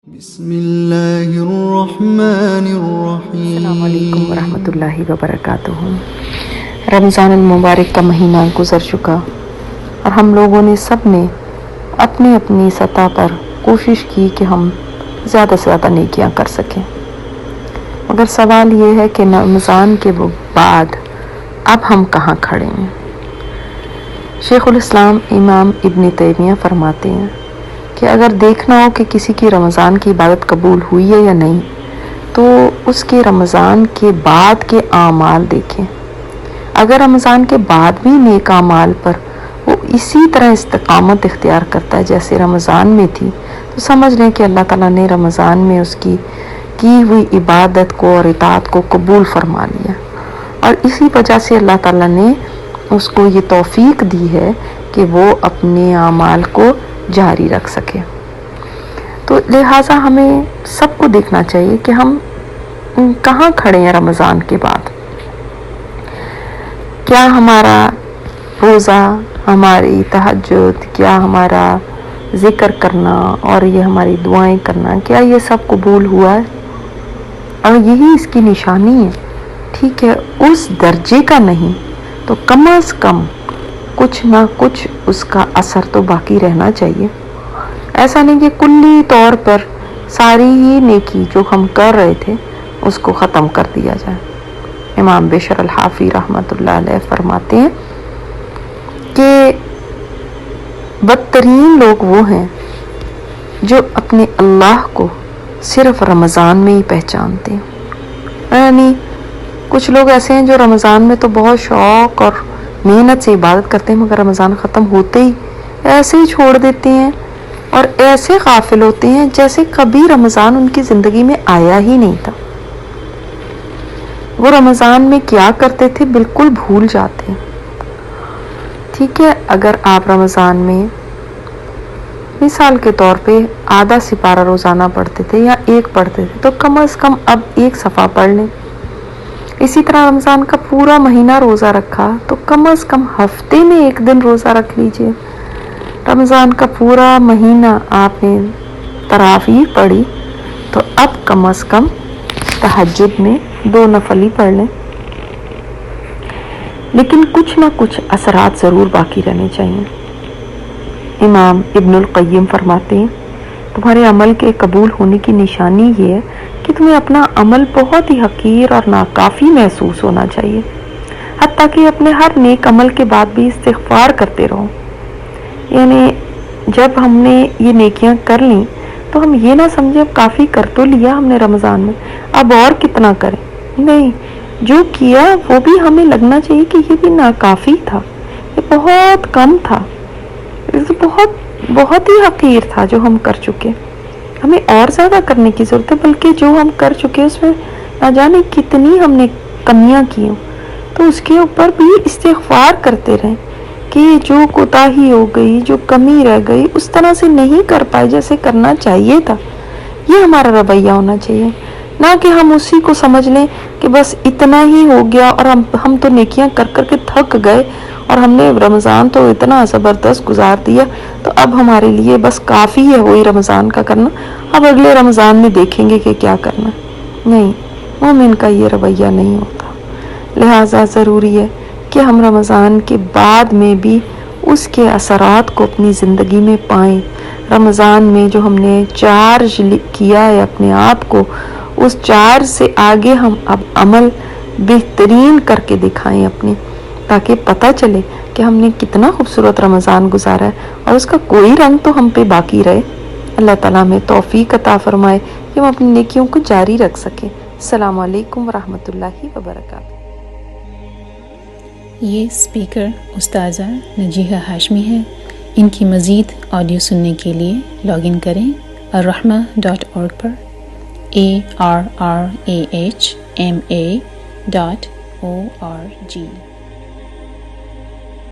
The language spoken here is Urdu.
بسم اللہ الرحمن الرحیم۔ السلام علیکم ورحمۃ اللہ وبرکاتہ۔ رمضان المبارک کا مہینہ گزر چکا اور ہم لوگوں نے سب نے اپنی اپنی سطح پر کوشش کی کہ ہم زیادہ سے زیادہ نیکیاں کر سکیں، مگر سوال یہ ہے کہ رمضان کے بعد اب ہم کہاں کھڑے ہیں؟ شیخ الاسلام امام ابن تیمیہ فرماتے ہیں کہ اگر دیکھنا ہو کہ کسی کی رمضان کی عبادت قبول ہوئی ہے یا نہیں، تو اس کے رمضان کے بعد کے اعمال دیکھیں۔ اگر رمضان کے بعد بھی نیک اعمال پر وہ اسی طرح استقامت اختیار کرتا ہے جیسے رمضان میں تھی، تو سمجھ لیں کہ اللہ تعالیٰ نے رمضان میں اس کی ہوئی عبادت کو اور اطاعت کو قبول فرما لیا، اور اسی وجہ سے اللہ تعالیٰ نے اس کو یہ توفیق دی ہے کہ وہ اپنے اعمال کو جاری رکھ سکے۔ تو لہٰذا ہمیں سب کو دیکھنا چاہیے کہ ہم کہاں کھڑے ہیں رمضان کے بعد۔ کیا ہمارا روزہ، ہماری تہجد، کیا ہمارا ذکر کرنا اور یہ ہماری دعائیں کرنا، کیا یہ سب قبول ہوا ہے؟ اور یہی اس کی نشانی ہے، ٹھیک ہے، اس درجے کا نہیں تو کم از کم کچھ نہ کچھ اس کا اثر تو باقی رہنا چاہیے۔ ایسا نہیں کہ کلی طور پر ساری ہی نیکی جو ہم کر رہے تھے اس کو ختم کر دیا جائے۔ امام بشر الحافی رحمۃ اللہ علیہ فرماتے ہیں کہ بدترین لوگ وہ ہیں جو اپنے اللہ کو صرف رمضان میں ہی پہچانتے ہیں۔ یعنی کچھ لوگ ایسے ہیں جو رمضان میں تو بہت شوق اور محنت سے عبادت کرتے ہیں، مگر رمضان ختم ہوتے ہی ایسے ہی چھوڑ دیتے ہیں اور ایسے غافل ہوتے ہیں جیسے کبھی رمضان ان کی زندگی میں آیا ہی نہیں تھا۔ وہ رمضان میں کیا کرتے تھے بالکل بھول جاتے ہیں۔ ٹھیک ہے، اگر آپ رمضان میں مثال کے طور پہ آدھا سپارہ روزانہ پڑھتے تھے یا ایک پڑھتے تھے، تو کم از کم اب ایک صفحہ پڑھ لیں۔ اسی طرح رمضان کا پورا مہینہ روزہ رکھا تو کم از کم ہفتے میں ایک دن روزہ رکھ لیجئے۔ رمضان کا پورا مہینہ آپ نے تراویح پڑھی تو اب کم از کم تہجد میں 2 نفل ہی پڑھ لیں۔ لیکن کچھ نہ کچھ اثرات ضرور باقی رہنے چاہیے۔ امام ابن القیم فرماتے ہیں تمہارے عمل کے قبول ہونے کی نشانی یہ ہے کہ تمہیں اپنا عمل بہت ہی حقیر اور ناکافی محسوس ہونا چاہیے، حتیٰ کہ اپنے ہر نیک عمل کے بعد بھی استغفار کرتے رہو۔ یعنی جب ہم نے یہ نیکیاں کر لیں تو ہم یہ نہ سمجھیں اب کافی کر تو لیا ہم نے رمضان میں، اب اور کتنا کریں۔ نہیں، جو کیا وہ بھی ہمیں لگنا چاہیے کہ یہ بھی ناکافی تھا، یہ بہت کم تھا، بہت ہی حقیر تھا جو ہم کر چکے، ہمیں اور زیادہ کرنے کی ضرورت ہے، بلکہ جو ہم کر چکے اس میں نہ جانے کتنی ہم نے کمیاں کی ہوں، تو اس کے اوپر بھی استغفار کرتے رہیں کہ جو کوتاہی ہو گئی، جو کمی رہ گئی، اس طرح سے نہیں کر پائے جیسے کرنا چاہیے تھا۔ یہ ہمارا رویہ ہونا چاہیے، نہ کہ ہم اسی کو سمجھ لیں کہ بس اتنا ہی ہو گیا اور ہم تو نیکیاں کر کر کے تھک گئے اور ہم نے رمضان تو اتنا زبردست گزار دیا تو اب ہمارے لیے بس کافی ہے وہی رمضان کا کرنا، اب اگلے رمضان میں دیکھیں گے کہ کیا کرنا۔ نہیں، مومن کا یہ رویہ نہیں ہوتا۔ لہٰذا ضروری ہے کہ ہم رمضان کے بعد میں بھی اس کے اثرات کو اپنی زندگی میں پائیں۔ رمضان میں جو ہم نے چارج کیا ہے اپنے آپ کو، اس چارج سے آگے ہم اب عمل بہترین کر کے دکھائیں اپنی، تاکہ پتہ چلے کہ ہم نے کتنا خوبصورت رمضان گزارا ہے اور اس کا کوئی رنگ تو ہم پہ باقی رہے۔ اللہ تعالیٰ ہمیں توفیق عطا فرمائے کہ ہم اپنی نیکیوں کو جاری رکھ سکیں۔ السلام علیکم ورحمۃ اللہ وبرکاتہ۔ یہ اسپیکر استاذہ نجیحہ ہاشمی ہے۔ ان کی مزید آڈیو سننے کے لیے لاگ ان کریں الرحمہ.org پر ARRAHMA.org۔